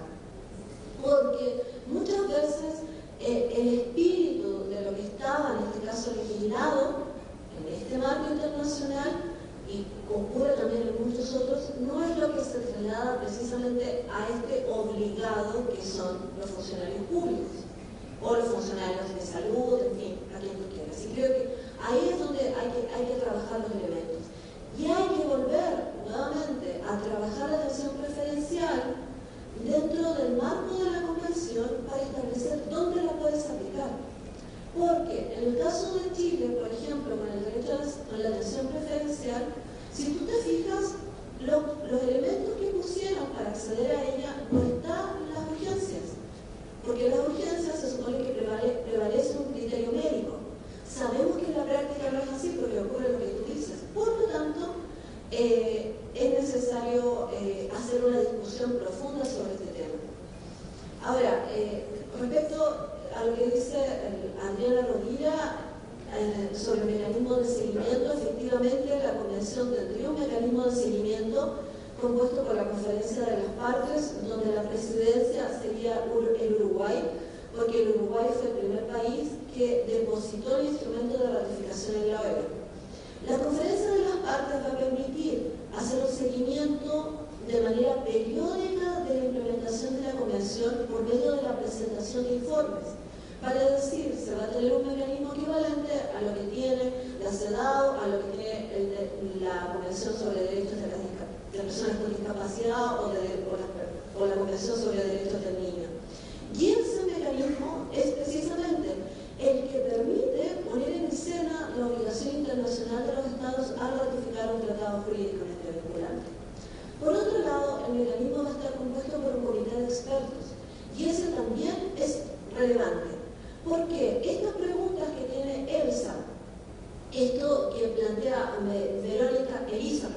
Speaker 7: Porque muchas veces el espíritu de lo que estaba, en este caso, legislado en este marco internacional, y ocurre también en muchos otros, no es lo que se traslada precisamente a este obligado que son los funcionarios públicos o los funcionarios de salud, en fin, a quien tú quieras. Y creo que ahí es donde hay que trabajar los elementos. Y hay que volver nuevamente a trabajar la atención preferencial dentro del marco de la Convención para establecer dónde la puedes aplicar. Porque en el caso de Chile, por ejemplo, con el derecho a la atención preferencial, si tú te fijas, los elementos que pusieron para acceder a ella no están en las urgencias. Porque en las urgencias se supone que prevalece un criterio médico. Sabemos que en la práctica no es así porque ocurre lo que tú dices. Por lo tanto, es necesario hacer una discusión profunda sobre este tema. Ahora, respecto a lo que dice Adriana Rovira sobre el mecanismo de seguimiento, efectivamente la Convención tendría un mecanismo de seguimiento compuesto por la Conferencia de las Partes, donde la presidencia sería el Uruguay, porque el Uruguay fue el primer país que depositó el instrumento de ratificación en la OEA. La Conferencia de las Partes va a permitir hacer un seguimiento de manera periódica de la implementación de la Convención por medio de la presentación de informes. Para decir, se va a tener un mecanismo equivalente a lo que tiene la CEDAW, a lo que tiene la Convención sobre Derechos de las Personas con Discapacidad o la Convención sobre Derechos del Niño. Y ese mecanismo es precisamente el que permite poner en escena la obligación internacional de los Estados a ratificar un tratado jurídicamente vinculante. Por otro lado, el mecanismo va a estar compuesto por un comité de expertos, y ese también es relevante, porque estas preguntas que tiene Elsa, esto que plantea Elisa,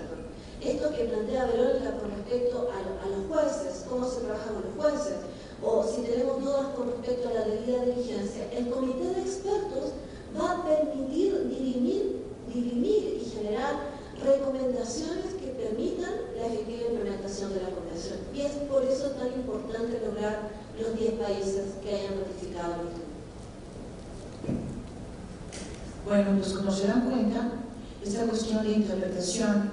Speaker 7: esto que plantea Verónica con respecto a los jueces, cómo se trabaja con los jueces, o si tenemos dudas con respecto a la debida diligencia, el comité de expertos va a permitir dirimir y generar recomendaciones que permitan la efectiva implementación de la Convención. Y es por eso tan importante lograr los 10 países que hayan ratificado el instrumento.
Speaker 1: Bueno, pues como se dan cuenta, esta cuestión de interpretación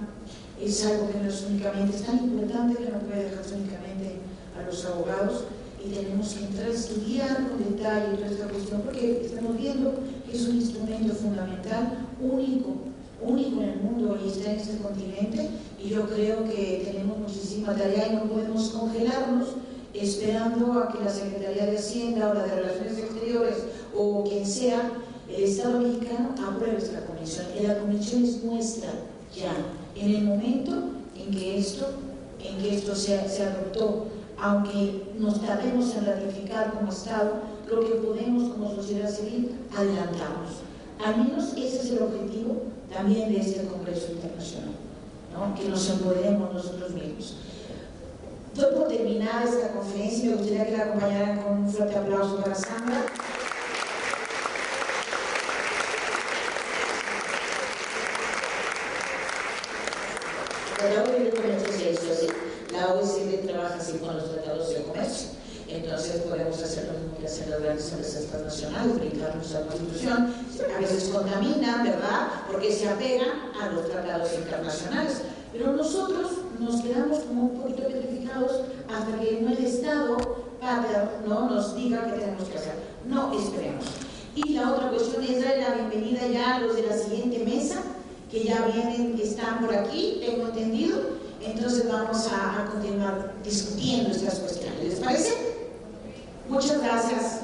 Speaker 1: es algo que no es únicamente, es tan importante que no puede dejarse únicamente a los abogados, y tenemos que entrar a estudiar con detalle toda esta cuestión, porque estamos viendo que es un instrumento fundamental, único en el mundo y está en este continente, y yo creo que tenemos muchísima tarea y no podemos congelarnos esperando a que la Secretaría de Hacienda o la de Relaciones Exteriores o quien sea, el Estado mexicano apruebe esta convención. Y la convención es nuestra ya, en el momento en que esto se adoptó, aunque nos tardemos en ratificar como Estado, lo que podemos como sociedad civil adelantarnos. Al menos ese es el objetivo también de este Congreso Internacional, ¿no? Que nos empoderemos nosotros mismos. Doy por terminada esta conferencia y me gustaría que la acompañaran con un fuerte aplauso para Sandra.
Speaker 3: La OIT de Comercio se hizo así. La OECD trabaja así con los tratados de comercio. Entonces podemos hacer lo mismo que hacen las grandes empresas transnacionales, brindarnos a la Constitución. A veces contaminan, ¿verdad? Porque se apegan a los tratados internacionales. Pero nosotros nos quedamos como un poquito petrificados hasta que el Estado no nos diga qué tenemos que hacer. No esperemos. Y la otra cuestión es darle la bienvenida ya a los de la siguiente mesa, que ya vienen, están por aquí, tengo entendido. Entonces vamos a continuar discutiendo estas cuestiones. ¿Les parece? Muchas gracias.